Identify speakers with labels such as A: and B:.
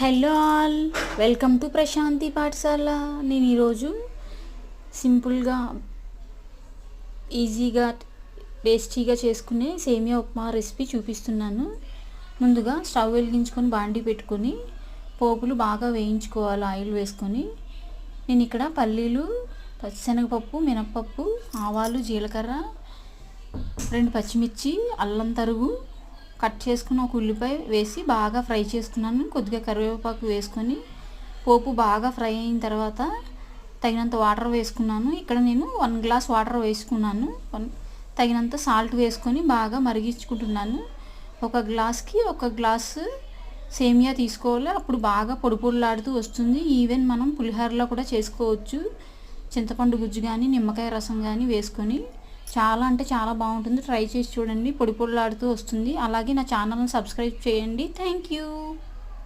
A: Hello all, welcome to Prashanti Pathashala. నేను ఈరోజు సింపుల్గా ఈజీగా టేస్టీగా చేసుకునే సేమియా ఉప్మా రెసిపీ చూపిస్తున్నాను. ముందుగా స్టవ్ వెలిగించుకొని బాండీ పెట్టుకొని పోపులు బాగా వేయించుకోవాలి ఆయిల్ వేసుకొని. నేను ఇక్కడ పల్లీలు, పచ్చిశనగపప్పు, మినప్పప్పు, ఆవాలు, జీలకర్ర, 2 పచ్చిమిర్చి, అల్లం తరుగు, కట్ చేసుకుని ఒక ఉల్లిపాయ వేసి బాగా ఫ్రై చేసుకున్నాను. కొద్దిగా కరివేపాకు వేసుకొని పోపు బాగా ఫ్రై అయిన తర్వాత తగినంత వాటర్ వేసుకున్నాను. ఇక్కడ నేను 1 గ్లాస్ వాటర్ వేసుకున్నాను. తగినంత సాల్ట్ వేసుకొని బాగా మరిగించుకుంటున్నాను. ఒక గ్లాస్కి 1 గ్లాసు సేమియా తీసుకోవాలి. అప్పుడు బాగా పొడి పొడిలాడుతూ వస్తుంది. ఈవెన్ మనం పులిహోరలో కూడా చేసుకోవచ్చు. చింతపండు గుజ్జు కానీ నిమ్మకాయ రసం కానీ వేసుకొని చాలా అంటే చాలా బాగుంటుంది. ట్రై చేసి చూడండి, పొడి పొడిలాడుతూ వస్తుంది. అలాగే నా ఛానల్ని సబ్స్క్రైబ్ చేయండి. Thank you.